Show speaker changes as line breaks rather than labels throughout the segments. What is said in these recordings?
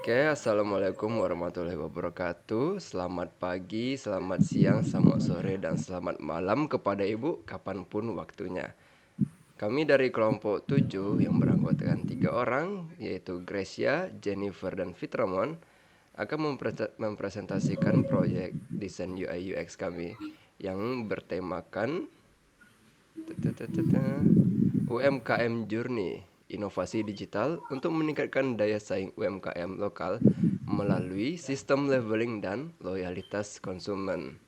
Oke, assalamualaikum warahmatullahi wabarakatuh. Selamat pagi, selamat siang, selamat sore, dan selamat malam kepada Ibu kapanpun waktunya. Kami dari kelompok 7 yang beranggotakan 3 orang, yaitu Gracia, Jennifer, dan Fitramon, akan mempresentasikan proyek desain UI UX kami yang bertemakan UMKM Journey, inovasi digital untuk meningkatkan daya saing UMKM lokal melalui sistem leveling dan loyalitas konsumen.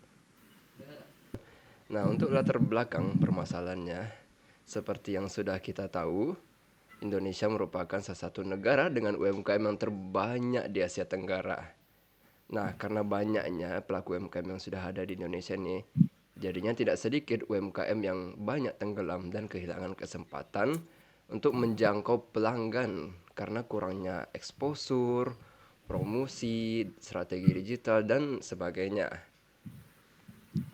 Nah, untuk latar belakang permasalahannya, seperti yang sudah kita tahu, Indonesia merupakan salah satu negara dengan UMKM yang terbanyak di Asia Tenggara. Nah, karena banyaknya pelaku UMKM yang sudah ada di Indonesia ini, jadinya tidak sedikit UMKM yang banyak tenggelam dan kehilangan kesempatan untuk menjangkau pelanggan karena kurangnya eksposur, promosi, strategi digital, dan sebagainya.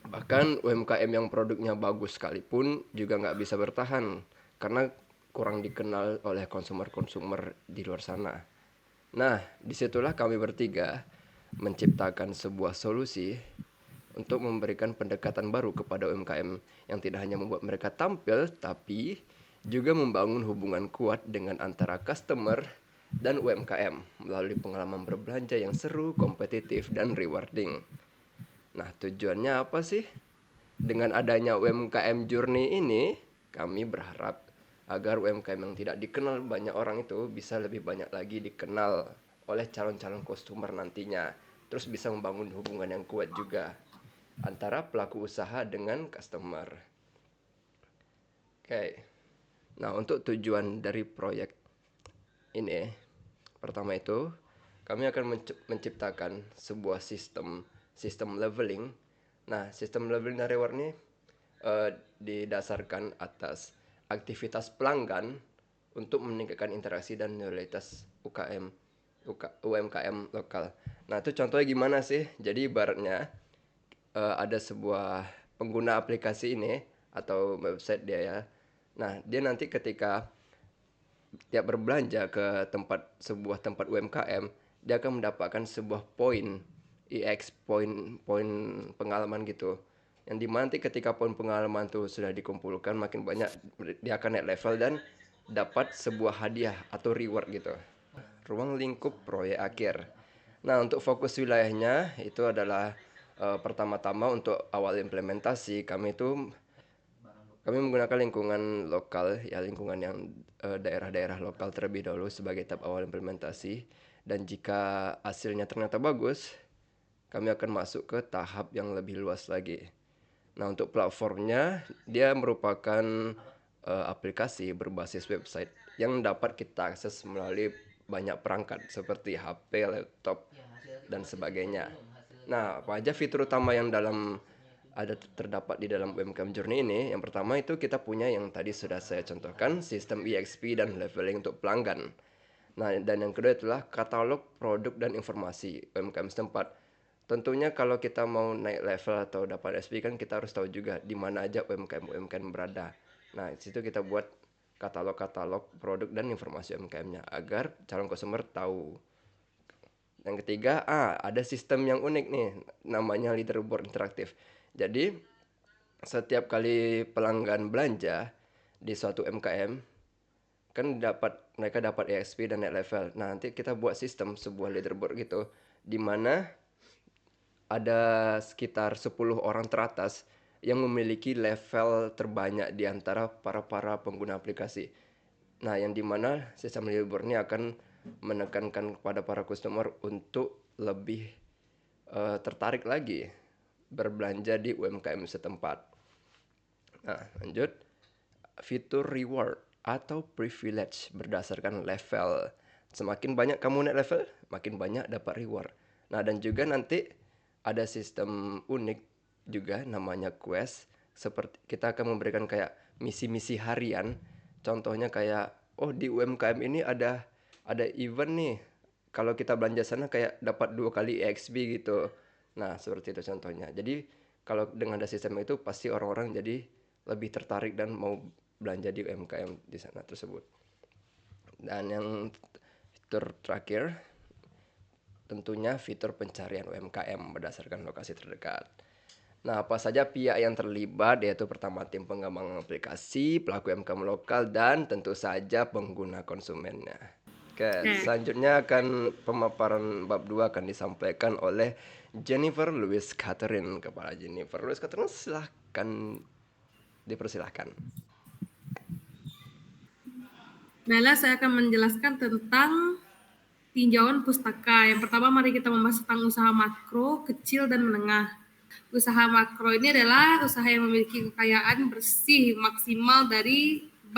Bahkan UMKM yang produknya bagus sekalipun juga nggak bisa bertahan karena kurang dikenal oleh konsumer-konsumer di luar sana. Nah, disitulah kami bertiga menciptakan sebuah solusi untuk memberikan pendekatan baru kepada UMKM yang tidak hanya membuat mereka tampil, tapi juga membangun hubungan kuat dengan antara customer dan UMKM melalui pengalaman berbelanja yang seru, kompetitif, dan rewarding. Nah, tujuannya apa sih? Dengan adanya UMKM Journey ini, kami berharap agar UMKM yang tidak dikenal banyak orang itu bisa lebih banyak lagi dikenal oleh calon-calon customer nantinya. Terus bisa membangun hubungan yang kuat juga antara pelaku usaha dengan customer. Oke. Nah, untuk tujuan dari proyek ini, pertama itu kami akan menciptakan sebuah sistem leveling. Nah, sistem leveling dan reward ini didasarkan atas aktivitas pelanggan untuk meningkatkan interaksi dan loyalitas UMKM lokal. Nah, itu contohnya gimana sih? Jadi ibaratnya ada sebuah pengguna aplikasi ini atau website dia ya. Nah, dia nanti ketika tiap berbelanja ke sebuah tempat UMKM, dia akan mendapatkan sebuah poin EX, poin pengalaman gitu. Yang dimana nanti ketika poin pengalaman itu sudah dikumpulkan makin banyak, dia akan naik level dan dapat sebuah hadiah atau reward gitu. Ruang lingkup proyek akhir. Nah, untuk fokus wilayahnya itu adalah pertama-tama untuk awal implementasi kami menggunakan lingkungan lokal, ya lingkungan yang daerah-daerah lokal terlebih dahulu sebagai tahap awal implementasi. Dan jika hasilnya ternyata bagus, kami akan masuk ke tahap yang lebih luas lagi. Nah, untuk platformnya, dia merupakan aplikasi berbasis website yang dapat kita akses melalui banyak perangkat seperti HP, laptop, dan sebagainya. Nah, apa aja fitur utama yang terdapat di dalam UMKM Journey ini? Yang pertama itu kita punya yang tadi sudah saya contohkan, sistem EXP dan leveling untuk pelanggan. Nah, dan yang kedua itulah katalog produk dan informasi UMKM setempat. Tentunya kalau kita mau naik level atau dapat SP kan kita harus tahu juga di mana aja UMKM berada. Nah, di situ kita buat katalog-katalog produk dan informasi UMKM-nya agar calon konsumer tahu. Yang ketiga, ada sistem yang unik nih, namanya leaderboard interaktif. Jadi, setiap kali pelanggan belanja di suatu UMKM, kan mereka dapat EXP dan naik level. Nah, nanti kita buat sistem sebuah leaderboard gitu, di mana ada sekitar 10 orang teratas yang memiliki level terbanyak di antara para pengguna aplikasi. Nah, yang dimana sistem leaderboard ini akan menekankan kepada para customer untuk lebih tertarik lagi berbelanja di UMKM setempat. Nah, lanjut. Fitur reward atau privilege berdasarkan level. Semakin banyak kamu naik level, makin banyak dapat reward. Nah, dan juga nanti ada sistem unik juga namanya quest. Seperti kita akan memberikan kayak misi-misi harian. Contohnya kayak, oh di UMKM ini ada event nih. Kalau kita belanja sana kayak dapat 2 kali EXP gitu. Nah, seperti itu contohnya. Jadi kalau dengan ada sistem itu pasti orang-orang jadi lebih tertarik dan mau belanja di UMKM di sana tersebut. Dan yang fitur terakhir tentunya fitur pencarian UMKM berdasarkan lokasi terdekat. Nah, apa saja pihak yang terlibat, yaitu pertama tim pengembang aplikasi, pelaku UMKM lokal, dan tentu saja pengguna konsumennya. Oke,
Oke.
selanjutnya akan pemaparan bab 2 akan disampaikan oleh Jennifer Louis Catherine. Kepala Jennifer Louis Catherine, silahkan dipersilahkan.
Baiklah, saya akan menjelaskan tentang tinjauan pustaka. Yang pertama, mari kita membahas tentang usaha makro, kecil, dan menengah. Usaha makro ini adalah usaha yang memiliki kekayaan bersih maksimal 50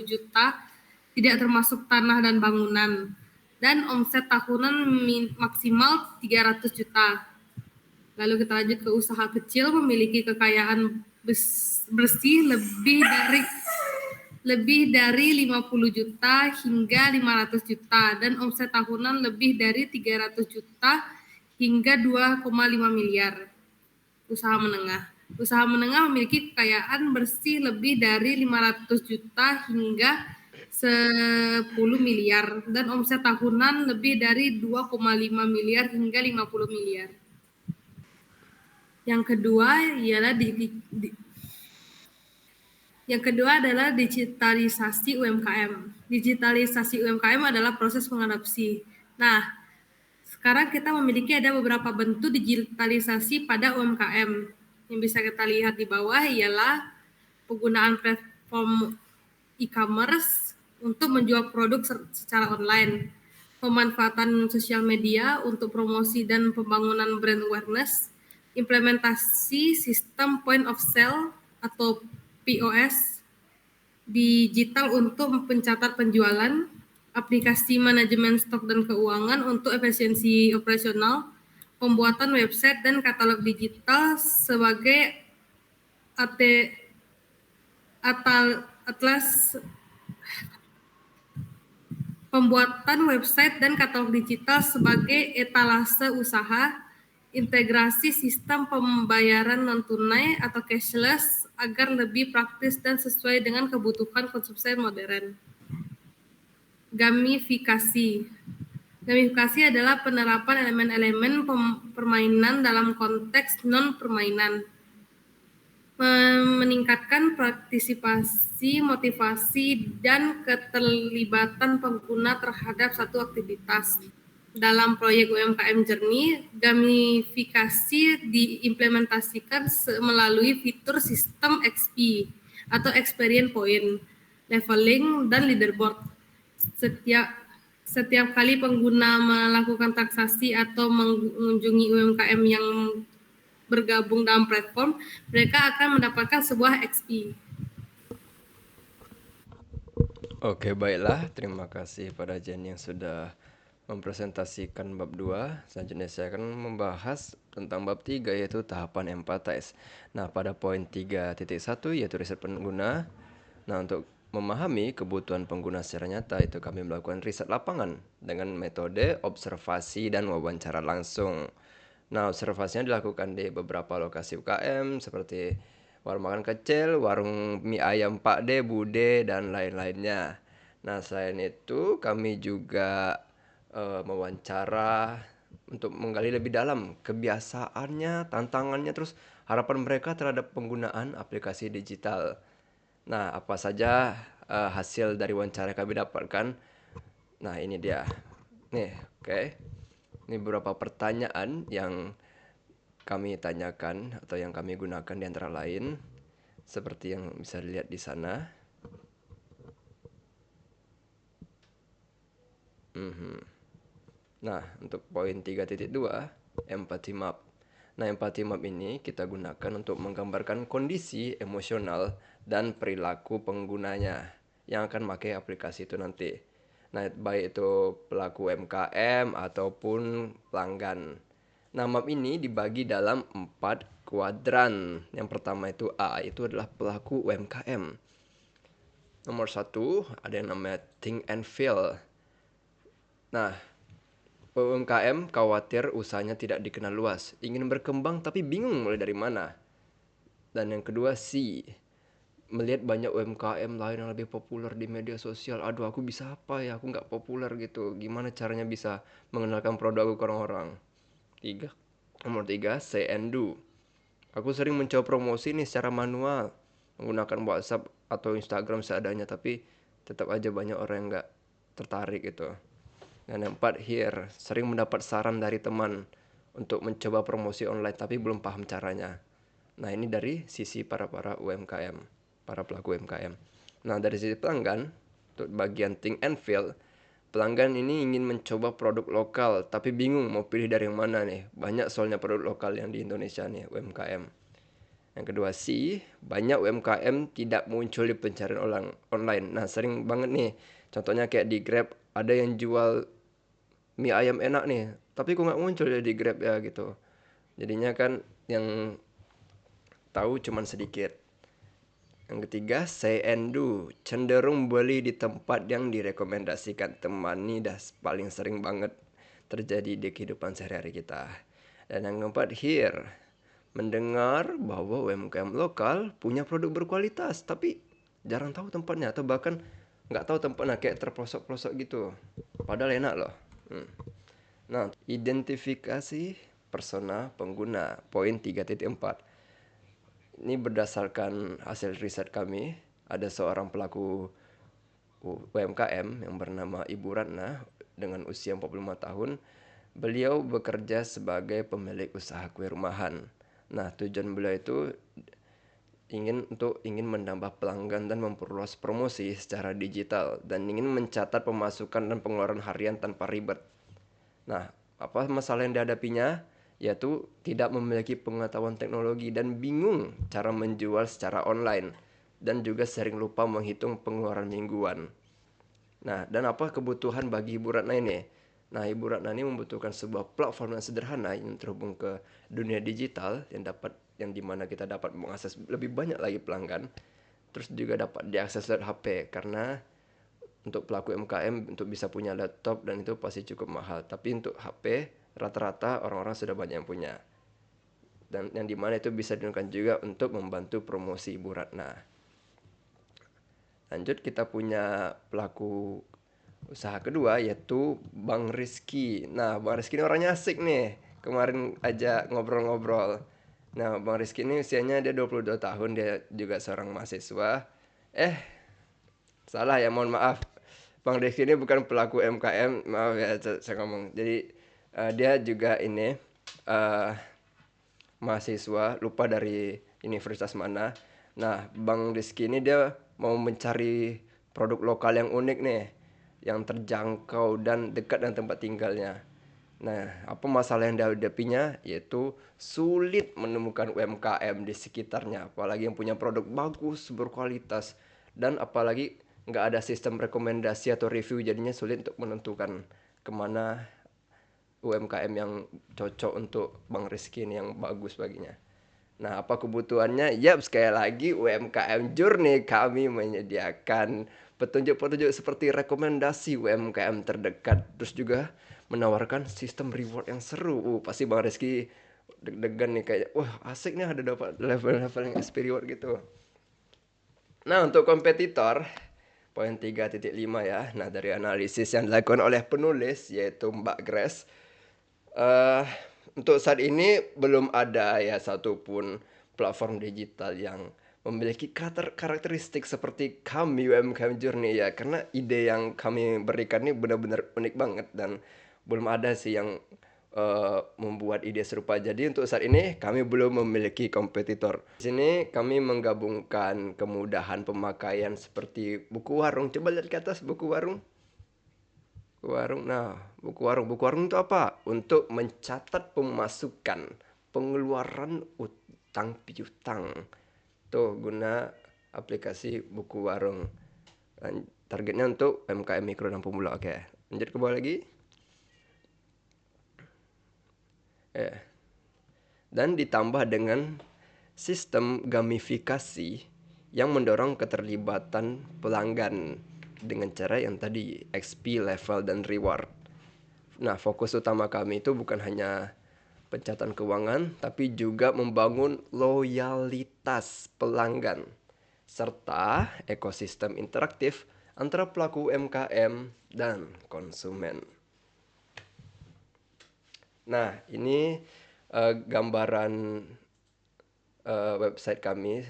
juta, tidak termasuk tanah dan bangunan, dan omset tahunan maksimal 300 juta. Lalu kita lanjut ke usaha kecil, memiliki kekayaan bersih lebih dari 50 juta hingga 500 juta dan omset tahunan lebih dari 300 juta hingga 2,5 miliar. Usaha menengah. Usaha menengah memiliki kekayaan bersih lebih dari 500 juta hingga 10 miliar dan omset tahunan lebih dari 2,5 miliar hingga 50 miliar. Yang kedua ialah Yang kedua adalah digitalisasi UMKM. Digitalisasi UMKM adalah proses mengadopsi. Nah, sekarang kita memiliki ada beberapa bentuk digitalisasi pada UMKM. Yang bisa kita lihat di bawah ialah penggunaan platform e-commerce untuk menjual produk secara online, pemanfaatan sosial media untuk promosi dan pembangunan brand awareness, implementasi sistem point of sale atau POS digital untuk pencatat penjualan, aplikasi manajemen stok dan keuangan untuk efisiensi operasional, pembuatan website dan katalog digital sebagai atlas pembuatan website dan katalog digital sebagai etalase usaha, integrasi sistem pembayaran non-tunai atau cashless agar lebih praktis dan sesuai dengan kebutuhan konsumen modern. Gamifikasi. Gamifikasi adalah penerapan elemen-elemen permainan dalam konteks non-permainan. Meningkatkan partisipasi, motivasi, dan keterlibatan pengguna terhadap satu aktivitas. Dalam proyek UMKM Journey, gamifikasi diimplementasikan melalui fitur sistem XP atau Experience Point, leveling, dan leaderboard. Setiap kali pengguna melakukan transaksi atau mengunjungi UMKM yang bergabung dalam platform, mereka akan mendapatkan sebuah XP.
Oke, baiklah. Terima kasih pada Jen yang sudah mempresentasikan bab 2. Selanjutnya saya akan membahas tentang bab 3, yaitu tahapan empathize. Nah, pada poin 3.1 yaitu riset pengguna. Nah, untuk memahami kebutuhan pengguna secara nyata, itu kami melakukan riset lapangan dengan metode observasi dan wawancara langsung. Nah, observasinya dilakukan di beberapa lokasi UKM seperti warung makan kecil, warung mie ayam Pak D, Bude, dan lain-lainnya. Nah, selain itu kami juga mewawancara untuk menggali lebih dalam kebiasaannya, tantangannya, terus harapan mereka terhadap penggunaan aplikasi digital. Nah, apa saja hasil dari wawancara yang kami dapatkan? Nah, ini dia. Nih, oke. Ini beberapa pertanyaan yang kami tanyakan atau yang kami gunakan di antara lain seperti yang bisa dilihat di sana. Nah, untuk poin 3.2, empathy map. Nah, empathy map ini kita gunakan untuk menggambarkan kondisi emosional dan perilaku penggunanya yang akan pakai aplikasi itu nanti. Nah, baik itu pelaku UMKM ataupun pelanggan. Nah, map ini dibagi dalam 4 kuadran. Yang pertama itu A, itu adalah pelaku UMKM. Nomor 1 ada yang namanya think and feel. Nah, UMKM khawatir usahanya tidak dikenal luas, ingin berkembang tapi bingung mulai dari mana. Dan yang kedua C, melihat banyak UMKM lain yang lebih populer di media sosial. Aduh, aku bisa apa ya? Aku nggak populer gitu. Gimana caranya bisa mengenalkan produk aku ke orang-orang? Tiga. Nomor tiga, say and do. Aku sering mencoba promosi nih secara manual, menggunakan WhatsApp atau Instagram seadanya, tapi tetap aja banyak orang yang nggak tertarik gitu. Dan yang empat, here, sering mendapat saran dari teman untuk mencoba promosi online, tapi belum paham caranya. Nah, ini dari sisi para UMKM, para pelaku UMKM. Nah, dari sisi pelanggan, untuk bagian think and feel, pelanggan ini ingin mencoba produk lokal, tapi bingung mau pilih dari yang mana nih. Banyak soalnya produk lokal yang di Indonesia nih, UMKM. Yang kedua sih, banyak UMKM tidak muncul di pencarian online. Nah, sering banget nih. Contohnya kayak di Grab, ada yang jual mie ayam enak nih, tapi kok nggak muncul ya di Grab ya gitu. Jadinya kan yang tahu cuman sedikit. Yang ketiga, say and do. Cenderung beli di tempat yang direkomendasikan teman. Ini dah paling sering banget terjadi di kehidupan sehari-hari kita. Dan yang keempat, here. Mendengar bahwa UMKM lokal punya produk berkualitas, tapi jarang tahu tempatnya atau bahkan nggak tahu tempatnya, kayak terpelosok-pelosok gitu. Padahal enak loh. Nah, identifikasi persona pengguna, poin 3.4. Ini berdasarkan hasil riset kami, ada seorang pelaku UMKM yang bernama Ibu Ratna dengan usia 45 tahun. Beliau bekerja sebagai pemilik usaha kue rumahan. Nah, tujuan beliau itu ingin menambah pelanggan dan memperluas promosi secara digital dan ingin mencatat pemasukan dan pengeluaran harian tanpa ribet. Nah, apa masalah yang dihadapinya? Yaitu tidak memiliki pengetahuan teknologi dan bingung cara menjual secara online dan juga sering lupa menghitung pengeluaran mingguan. Nah, dan apa kebutuhan bagi Ibu Ratna ini? Nah, Ibu Ratna ini membutuhkan sebuah platform yang sederhana yang terhubung ke dunia digital yang dimana kita dapat mengakses lebih banyak lagi pelanggan, terus juga dapat diakses lewat HP karena untuk pelaku UMKM untuk bisa punya laptop dan itu pasti cukup mahal. Tapi untuk HP rata-rata orang-orang sudah banyak yang punya. Dan yang dimana itu bisa digunakan juga untuk membantu promosi Ibu Ratna. Lanjut kita punya pelaku usaha kedua yaitu Bang Rizky. Nah, Bang Rizky ini orangnya asik nih. Kemarin aja ngobrol-ngobrol. Nah, Bang Rizky ini usianya dia 22 tahun, dia juga seorang mahasiswa. Eh, salah ya, mohon maaf. Bang Rizky ini bukan pelaku MKM, maaf ya saya ngomong. Jadi dia juga ini eh, mahasiswa, lupa dari universitas mana. Nah, Bang Rizky ini dia mau mencari produk lokal yang unik nih, yang terjangkau dan dekat dengan tempat tinggalnya. Nah, apa masalah yang dihadapinya? Yaitu sulit menemukan UMKM di sekitarnya, apalagi yang punya produk bagus, berkualitas, dan apalagi nggak ada sistem rekomendasi atau review, jadinya sulit untuk menentukan kemana UMKM yang cocok untuk Bang Rizky ini yang bagus baginya. Nah, apa kebutuhannya? Yap, sekali lagi UMKM Journey kami menyediakan petunjuk-petunjuk seperti rekomendasi UMKM terdekat. Terus juga menawarkan sistem reward yang seru. Pasti Bang Rizky deg-degan nih kayak, wah asik nih ada dapat level-level yang SP reward gitu. Nah, untuk kompetitor, poin 3.5 ya. Nah, dari analisis yang dilakukan oleh penulis yaitu Mbak Grace, eh untuk saat ini belum ada ya satupun platform digital yang memiliki karakteristik seperti kami UMKM Journey ya, karena ide yang kami berikan ini benar-benar unik banget dan belum ada sih yang membuat ide serupa. Jadi untuk saat ini kami belum memiliki kompetitor. Di sini kami menggabungkan kemudahan pemakaian seperti buku warung. Coba lihat ke atas buku warung. Warung. Nah, buku warung. Buku warung itu apa? Untuk mencatat pemasukan, pengeluaran utang piutang. Tuh guna aplikasi buku warung. Targetnya untuk UMKM mikro dan pemula. Oke. Lanjut ke bawah lagi. Dan ditambah dengan sistem gamifikasi yang mendorong keterlibatan pelanggan dengan cara yang tadi XP, level, dan reward. Nah, fokus utama kami itu bukan hanya pencatatan keuangan, tapi juga membangun loyalitas pelanggan. serta ekosistem interaktif antara pelaku UMKM dan konsumen. Nah, ini gambaran website kami.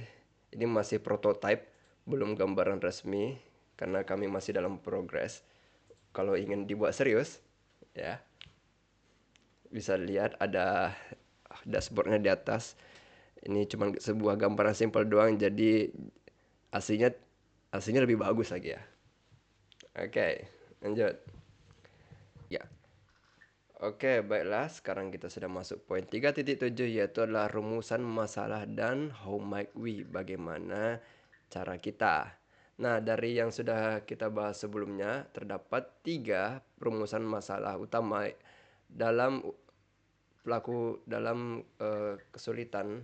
Ini masih prototype, belum gambaran resmi karena kami masih dalam progres. Kalau ingin dibuat serius, ya bisa lihat ada dashboardnya di atas. Ini cuma sebuah gambaran simpel doang, jadi aslinya lebih bagus lagi ya. Oke, lanjut. Ya. Oke, baiklah. Sekarang kita sudah masuk poin 3.7, yaitu adalah rumusan masalah dan how might we, bagaimana cara kita. Nah, dari yang sudah kita bahas sebelumnya, terdapat 3 rumusan masalah utama dalam kesulitan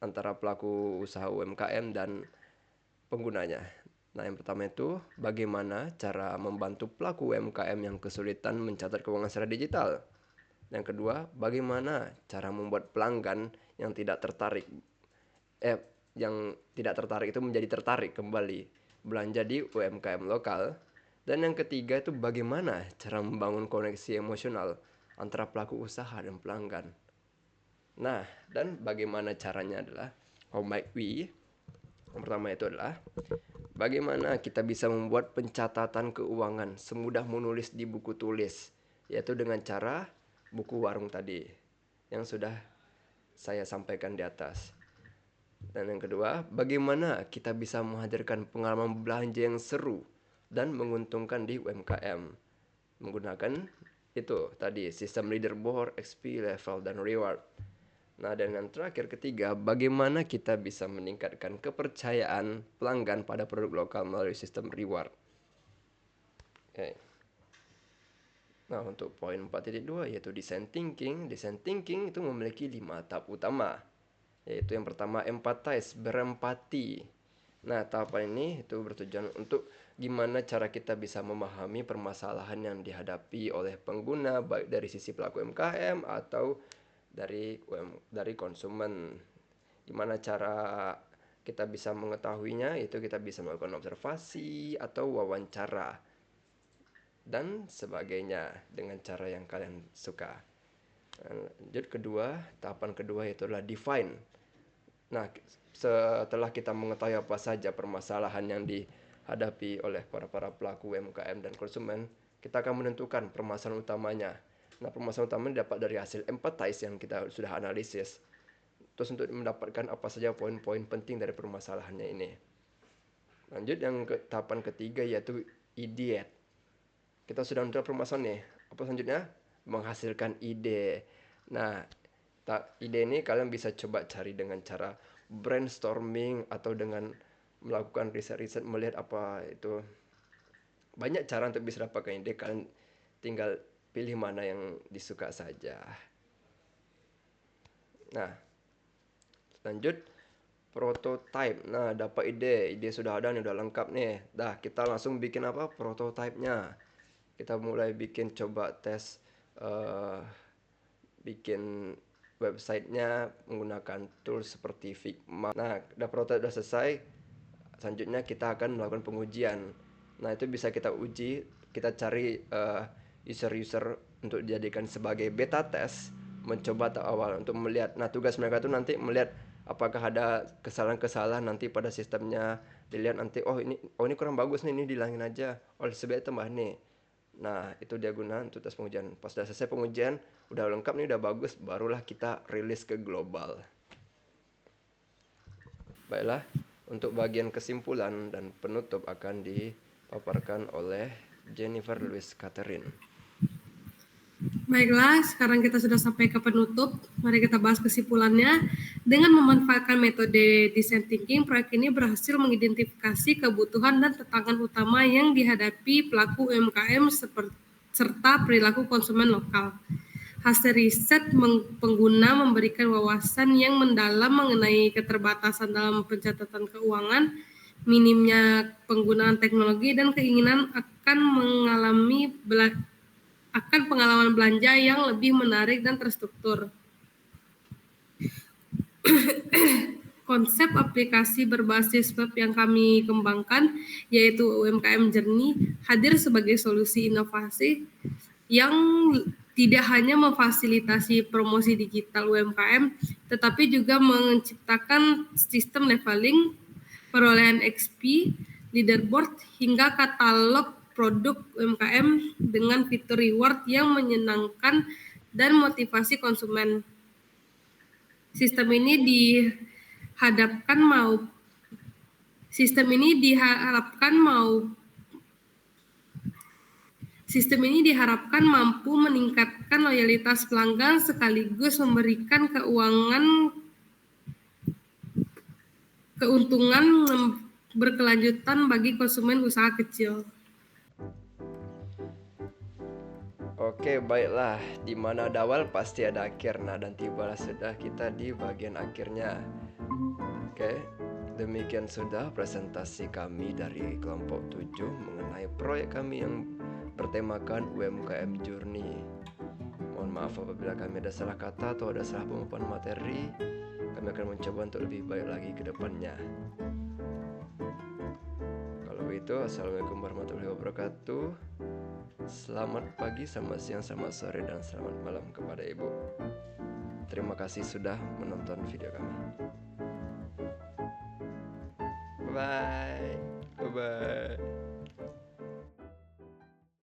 antara pelaku usaha UMKM dan penggunanya. Nah, yang pertama itu bagaimana cara membantu pelaku UMKM yang kesulitan mencatat keuangan secara digital. Yang kedua, bagaimana cara membuat pelanggan yang tidak tertarik itu menjadi tertarik kembali belanja di UMKM lokal. Dan yang ketiga itu bagaimana cara membangun koneksi emosional antara pelaku usaha dan pelanggan. Nah, dan bagaimana caranya adalah how might we. Yang pertama itu adalah bagaimana kita bisa membuat pencatatan keuangan semudah menulis di buku tulis, yaitu dengan cara buku warung tadi yang sudah saya sampaikan di atas. Dan yang kedua, bagaimana kita bisa menghadirkan pengalaman belanja yang seru dan menguntungkan di UMKM menggunakan itu tadi sistem leaderboard, XP, level, dan reward. Nah, dan yang terakhir ketiga, bagaimana kita bisa meningkatkan kepercayaan pelanggan pada produk lokal melalui sistem reward. Oke. Nah, untuk poin 4.2 yaitu design thinking. Design thinking itu memiliki 5 tahap utama. Yaitu yang pertama empathize, berempati. Nah, tahapan ini itu bertujuan untuk gimana cara kita bisa memahami permasalahan yang dihadapi oleh pengguna, baik dari sisi pelaku UMKM atau dari konsumen. Gimana cara kita bisa mengetahuinya, itu kita bisa melakukan observasi atau wawancara dan sebagainya dengan cara yang kalian suka. Lanjut kedua, tahapan kedua yaitu adalah define. Nah, setelah kita mengetahui apa saja permasalahan yang dihadapi oleh para pelaku UMKM dan konsumen, kita akan menentukan permasalahan utamanya. Nah, permasalahan utamanya dapat dari hasil empathize yang kita sudah analisis. Terus untuk mendapatkan apa saja poin-poin penting dari permasalahannya ini. Lanjut yang tahapan ketiga yaitu ideate. Kita sudah menentukan permasalahan nih. Apa selanjutnya? Menghasilkan ide. Nah, ide ini kalian bisa coba cari dengan cara brainstorming atau dengan melakukan riset-riset melihat apa itu. Banyak cara untuk bisa dapatkan ide, kalian tinggal pilih mana yang disuka saja. Nah, lanjut prototype. Nah, dapat ide sudah ada nih, udah lengkap nih. Dah, kita langsung bikin apa? Prototipenya. Kita mulai bikin, coba tes bikin websitenya menggunakan tools seperti Figma. Nah, prototipe udah selesai. Selanjutnya kita akan melakukan pengujian. Nah, itu bisa kita uji. Kita cari user-user untuk dijadikan sebagai beta test, mencoba tahap awal untuk melihat. Nah, tugas mereka itu nanti melihat apakah ada kesalahan-kesalahan nanti pada sistemnya. Dilihat nanti, oh ini kurang bagus nih, ini dihilangin aja. Oh, sebaiknya tambah nih. Nah, itu dia guna untuk tes pengujian. Pas sudah selesai pengujian, udah lengkap nih, udah bagus, barulah kita rilis ke global. Baiklah, untuk bagian kesimpulan dan penutup akan dipaparkan oleh Jennifer Louise Catherine.
Baiklah, sekarang kita sudah sampai ke penutup. Mari kita bahas kesimpulannya. Dengan memanfaatkan metode design thinking, proyek ini berhasil mengidentifikasi kebutuhan dan tantangan utama yang dihadapi pelaku UMKM serta perilaku konsumen lokal. Hasil riset pengguna memberikan wawasan yang mendalam mengenai keterbatasan dalam pencatatan keuangan, minimnya penggunaan teknologi, dan keinginan akan pengalaman belanja yang lebih menarik dan terstruktur. konsep aplikasi berbasis web yang kami kembangkan, yaitu UMKM Journey, hadir sebagai solusi inovasi yang tidak hanya memfasilitasi promosi digital UMKM, tetapi juga menciptakan sistem leveling, perolehan XP, leaderboard, hingga katalog produk UMKM dengan fitur reward yang menyenangkan dan motivasi konsumen. Sistem ini diharapkan mampu meningkatkan loyalitas pelanggan sekaligus memberikan keuntungan berkelanjutan bagi konsumen usaha kecil.
Oke, baiklah. Di mana ada awal pasti ada akhir. Nah, dan tibalah sudah kita di bagian akhirnya. Oke, demikian sudah presentasi kami dari kelompok 7 mengenai proyek kami yang bertemakan UMKM Journey. Mohon maaf apabila kami ada salah kata atau ada salah pemaparan materi. Kami akan mencoba untuk lebih baik lagi ke depannya. Kalau begitu, assalamualaikum warahmatullahi wabarakatuh. Selamat pagi, selamat siang, selamat sore, dan selamat malam kepada Ibu. Terima kasih sudah menonton video kami. Bye-bye. Bye-bye.